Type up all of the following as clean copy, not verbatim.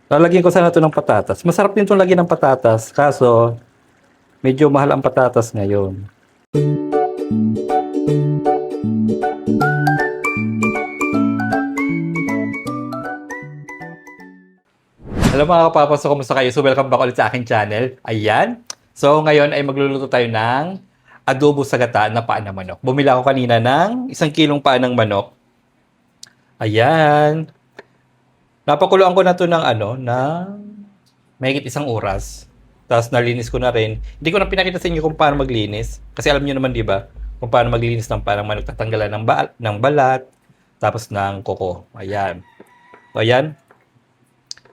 Lalagyan ko sana ito ng patatas. Masarap din itong lagyan ng patatas. Kaso, medyo mahal ang patatas ngayon. Hello mga kapapasok, kumusta kayo? So welcome back ulit sa aking channel. Ayan. So ngayon ay magluluto tayo ng adobo sa gata na paa ng manok. Bumili ako kanina ng 1 kilong paa ng manok. Ayan. Napakuluan ko na to ng mahigit 1 oras. Tapos nalinis ko na rin. Hindi ko na pinakita sa inyo kung paano maglinis. Kasi alam niyo naman, di ba? Kung paano maglinis ng paa ng manok. Tatanggalan ng balat. Tapos ng kuko. Ayan. So ayan.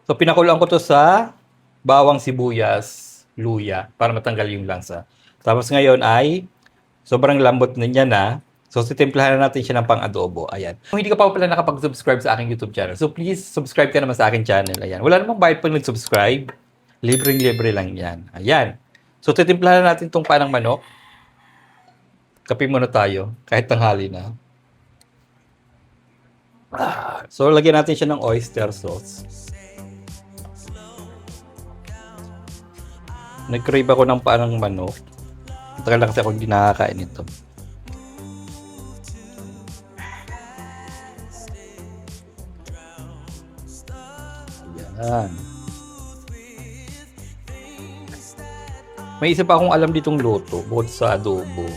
So, pinakuluan ko to sa bawang, sibuyas, luya para matanggal yung lansa. Tapos ngayon ay sobrang lambot na niya na. So, titimplahan na natin siya ng pang-adobo. Ayan. Kung hindi ka pa pala nakapag-subscribe sa aking YouTube channel, so please subscribe ka naman sa aking channel. Ayan. Wala namang bayad pag nag-subscribe. Libreng-libre lang yan. Ayan. So, titimplahan natin itong panang manok. Kape muna tayo kahit tanghali na. So, lagyan natin siya ng oyster sauce. Nag-crave ako ng parang manok. Tagal na kasi ako hindi nakakain ito. Ayan. May isa pa akong alam ditong luto bukod sa adobo.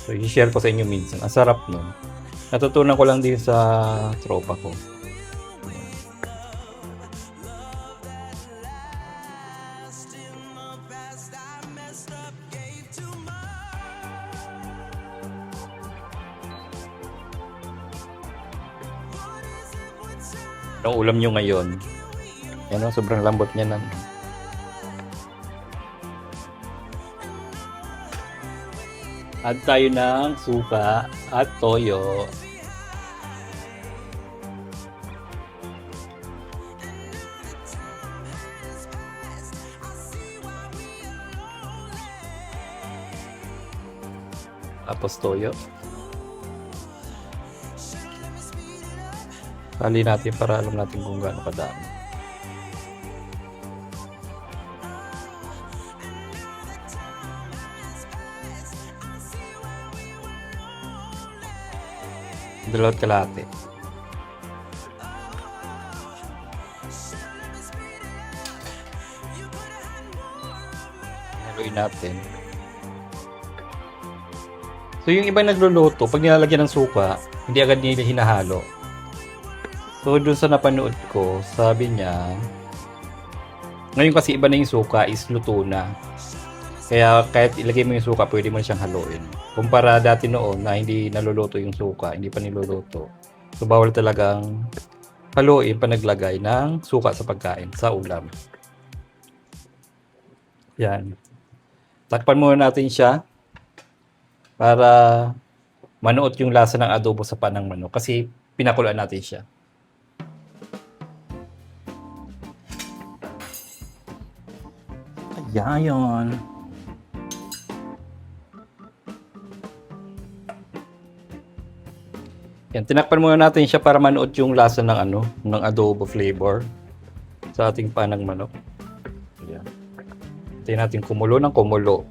So, i-share ko sa inyo minsan. Ang sarap nun. Natutunan ko lang din sa tropa ko. Ang ulam nyo ngayon. Yan o, sobrang lambot niya na. Add tayo ng suka at toyo. Tapos toyo. Tali natin para alam natin kung gaano kadami. Dalawat kalahati. Haluin natin. So yung iba nagluluto, pag nilalagyan ng suka, hindi agad nila hinahalo. So, dun sa napanood ko, sabi niya, ngayon kasi iba na yung suka is luto na. Kaya kahit ilagay mo yung suka, pwede mo siyang haluin. Kumpara dati noon na hindi naluluto yung suka, hindi pa niluluto. So, bawal talagang haluin pa naglagay ng suka sa pagkain, sa ulam. Yan. Takpan muna natin siya para manuot yung lasa ng adobo sa panang manok kasi pinakuluan natin siya. Ayan. Yan, tinakpan muna natin siya para manuot yung lasa ng ng adobo flavor sa ating panang manok. Ayan. Hintayin natin kumulo ng kumulo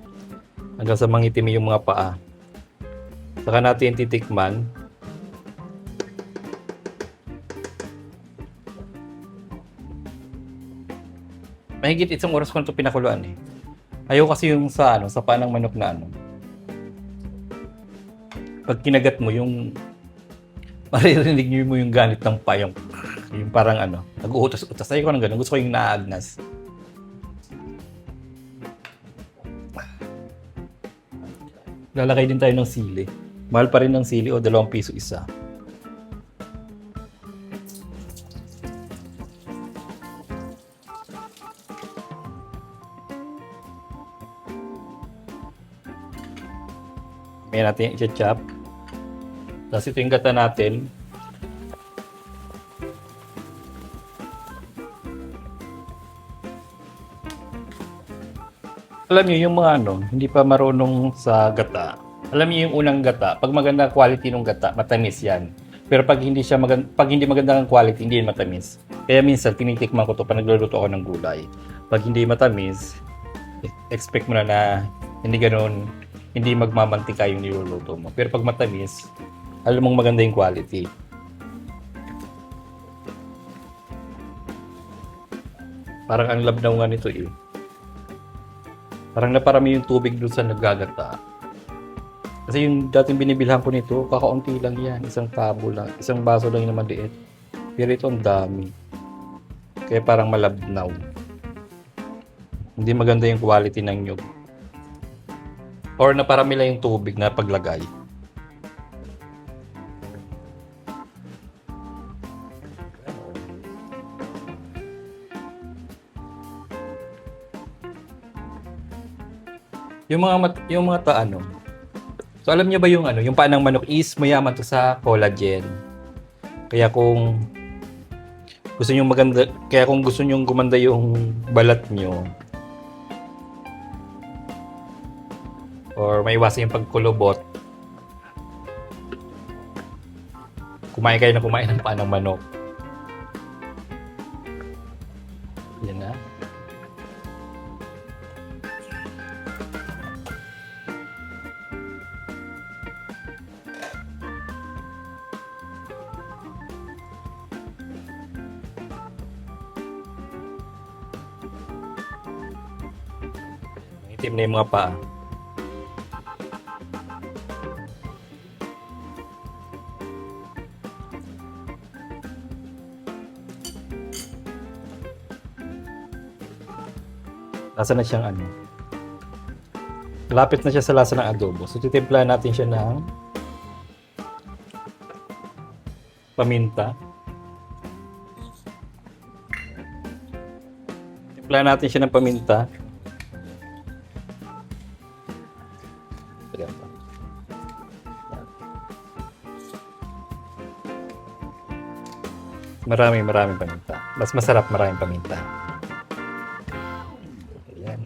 hanggang sa mangitimi yung mga paa. Saka natin titikman. Mahigit 1 oras ko na ito pinakuluan eh. Ayaw kasi yung sa panang manok na pag kinagat mo yung maririnig nyo mo yung ganit ng payong yung parang nag-uutos-utos. Ayaw ko ng ganun. Gusto ko yung naagnas. Lalagay din tayo ng sili. Mahal pa rin ng sili o 2 piso isa. May natin i-chop. Tapos ito yung gata natin. Alam niyo yung mga hindi pa marunong sa gata. Alam niyo yung unang gata, pag maganda quality ng gata, matamis yan. Pero pag hindi maganda ang quality, hindi yan matamis. Kaya minsan, tinitikman ko to pag nagluluto ako ng gulay. Pag hindi matamis, expect mo na hindi ganun, hindi magmamantika yung niluluto mo. Pero pag matamis, alam mong maganda yung quality. Parang ang labnaw nga nito eh. Parang naparami yung tubig doon sa naggagata. Kasi yung dating binibilhan ko nito, kakaunti lang yan. Isang tabo lang. Isang baso lang yung maliit. Pero ito ang dami. Kaya parang malabnaw. Hindi maganda yung quality ng nyug. Or naparami lang yung tubig na paglagay. Yung mga ano. So alam niyo ba yung ano, yung paa ng manok is mayaman to sa collagen. Kaya kung gusto niyo maganda, kaya kung gusto niyo gumanda yung balat niyo or maiwasan yung pagkulubot, kumain kayo ng paa ng manok. Yan na. Itim na yung mga paa. Lasa na siyang ano. Lapit na siya sa lasa ng adobo. So titimpla natin siya ng paminta. Timpla natin siya ng paminta. Maraming paminta. Mas masarap maraming paminta. Ayan.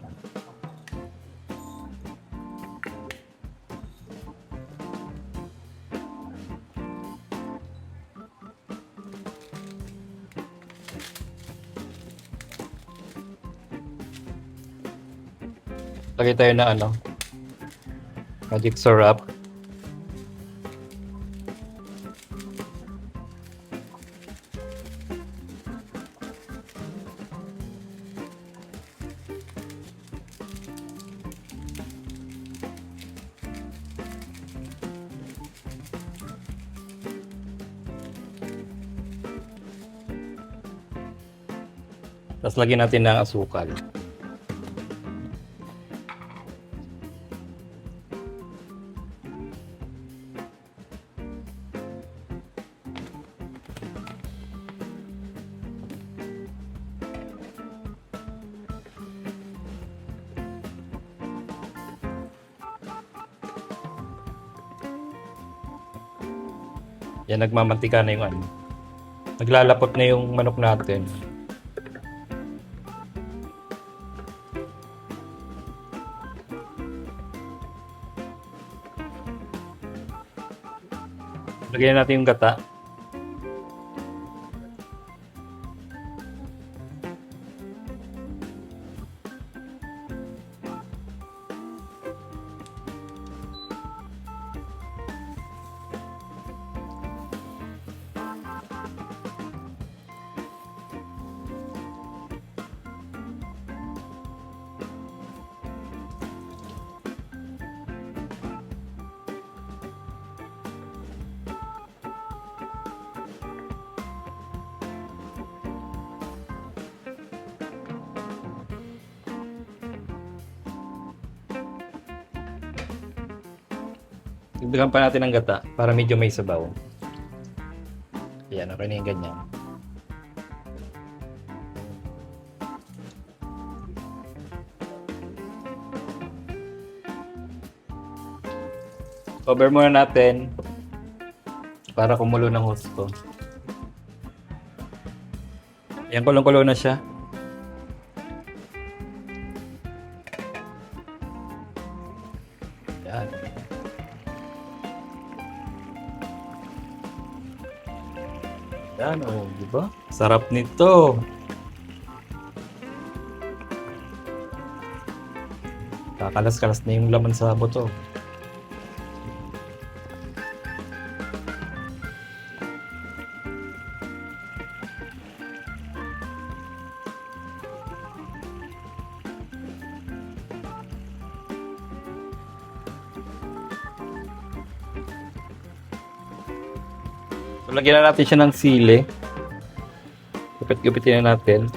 Lagay tayo ng ano, magic syrup. Tapos lagyan natin ng asukal. Yan, nagmamantika na yung ano. Naglalapot na yung manok natin. Lagyan natin yung gata. Dagdagan pa natin ng gata para medyo may sabaw. Ayan, okay na yung ganyan. Cover muna natin para kumulo ng husto. Ayan, kulong-kulo na siya. Ayan. Yan, oh, di Ba? Sarap nito. Kakalas-kalas na yung laman sa buto. So, lagyan na natin siya ng sili. Gupit-gupitin na natin.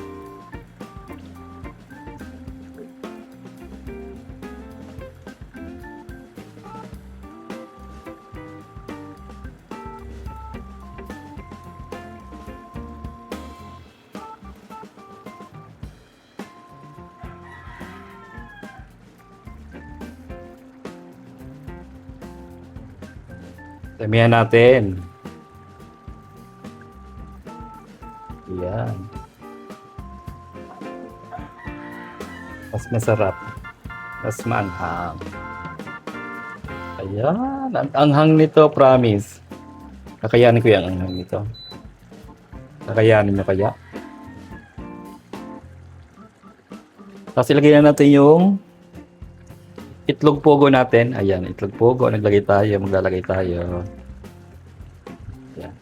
Damihan natin. Yan. Mas masarap. Mas maanghang. Ayan. Ang anghang nito, promise. Kakayanin ko yung anghang nito. Kakayanin nyo kaya? Tapos ilagay na natin yung itlog pogo natin. Ayan, itlog pogo. Maglalagay tayo. Ayan.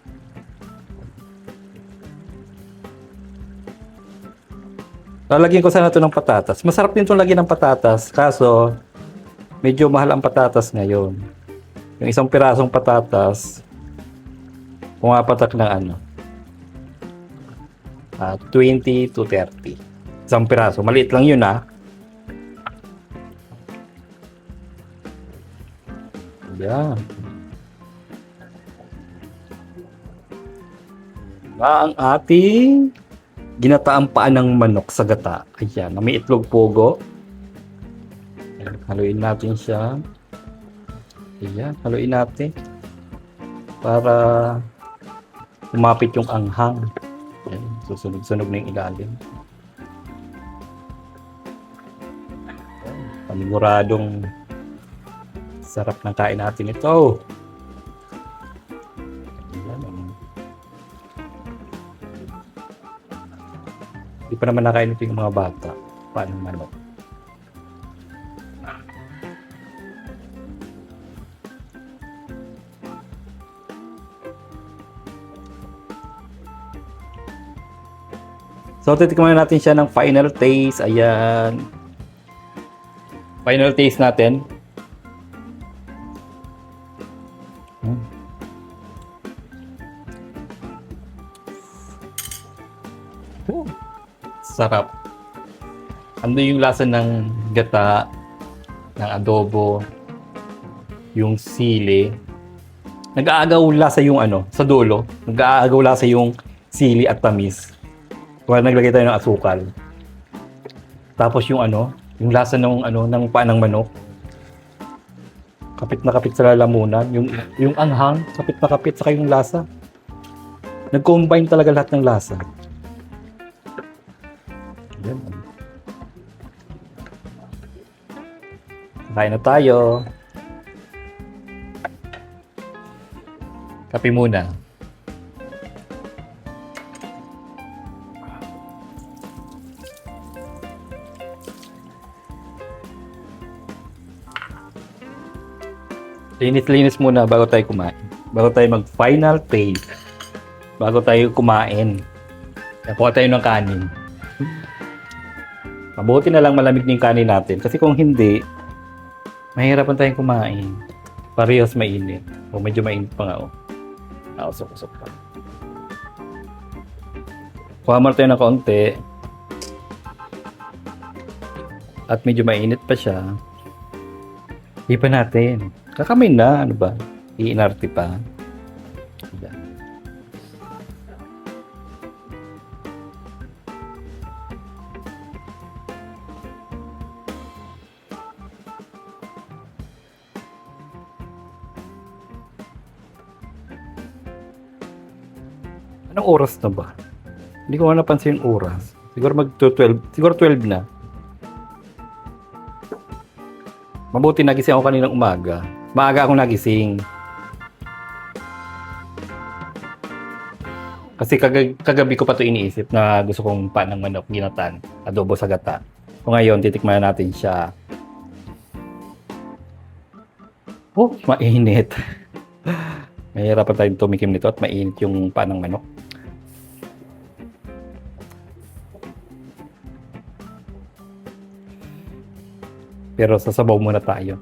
Lalagyan ko sana ito ng patatas. Masarap din itong lagyan ng patatas. Kaso, medyo mahal ang patatas ngayon. Yung isang pirasong patatas, pumapatak ng 20 to 30. Isang piraso. Maliit lang yun Yan. Ang ating ginataang paan ng manok sa gata. Ayan, na may itlog pogo. Ayan, haluin natin siya. Ayan, haluin natin. Para umapit yung anghang. Ayan, susunog-sunog na yung ilalim. Ayan, paniguradong sarap ng kain natin ito. Hindi pa naman nakain ito yung mga bata. Paano manok? So, titikman natin siya ng final taste. Ayan. Final taste natin. Sarap. Ano yung lasa ng gata, ng adobo, yung sili. Nag-aagaw lasa yung sa dulo. Nag-aagaw lasa yung sili at tamis. Kaya naglagay tayo ng asukal. Tapos yung yung lasa ng ng paa ng manok. Kapit na kapit sa lalamunan. Yung anghang, kapit na kapit, saka yung lasa. Nag-combine talaga lahat ng lasa. Yan. Kain na tayo. Kape muna. Linis-linis muna bago tayo kumain. Bago tayo mag-final taste. Bago tayo kumain. Nakuha tayo ng kanin. Mabuti na lang malamig yung kanin natin. Kasi kung hindi, mahirapan tayong kumain. Parehas mainit. O medyo mainit pa nga. Usok-usok pa. Kuha mo tayo ng kaunti. At medyo mainit pa siya. Ipa natin. Kakamay na. Ano ba? Iinarte pa. Diba? Anong oras na ba? Hindi ko napansin yung oras. Siguro mag-12. Siguro 12 na. Mabuti nagising ako kaninang umaga. Maaga akong nagising. Kasi kagabi ko pa ito iniisip na gusto kong panang manok, ginatan, adobo sa gata. So ngayon, titikman na natin siya. Oh, mainit. Mahirapan tayong tumikim nito at mainit yung panang manok. Pero sasabaw muna tayo.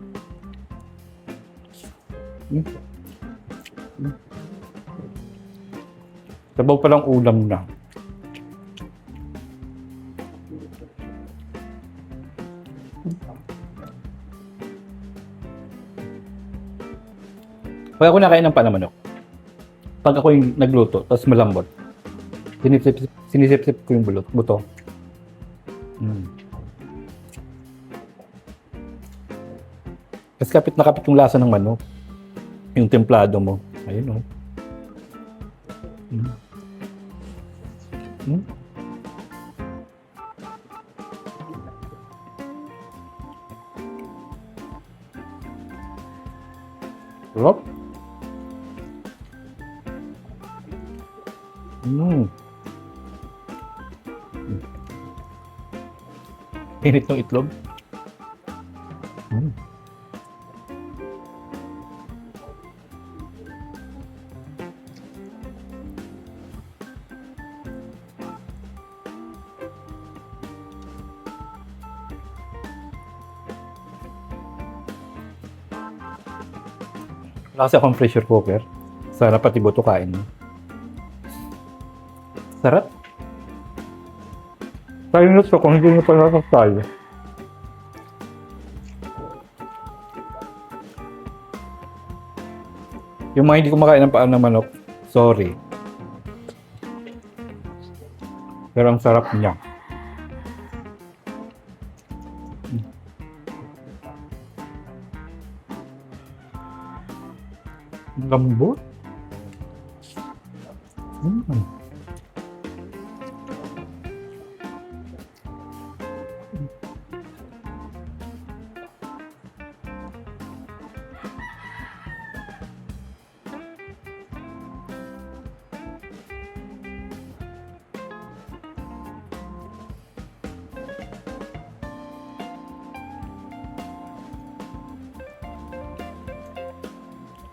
Sabaw pa lang ulam na. Pag ako nakain ng panang manok, pag ako yung nagluto, tapos malambot, sinisip-sip ko yung buto. Kasi kapit na kapit yung lasa ng manok. Yung templado mo. Ayun, oh. Sarap. Init ng itlog. Wala kasi akong pressure cooker. Sana pati buto kain mo. Sarap. Tayo na ito kung hindi nyo pa nakakastay. Yung mga hindi kumakain ng paan ng manok, sorry. Pero ang sarap niya. Lambot.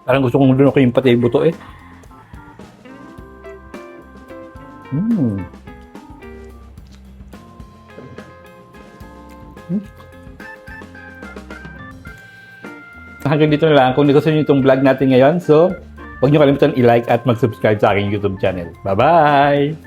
Parang gusto kong lunokin yung pati buto eh. Hanggang dito na lang. Kung gusto nyo itong vlog natin ngayon, so huwag nyo kalimutan i-like at mag-subscribe sa aking YouTube channel. Bye-bye!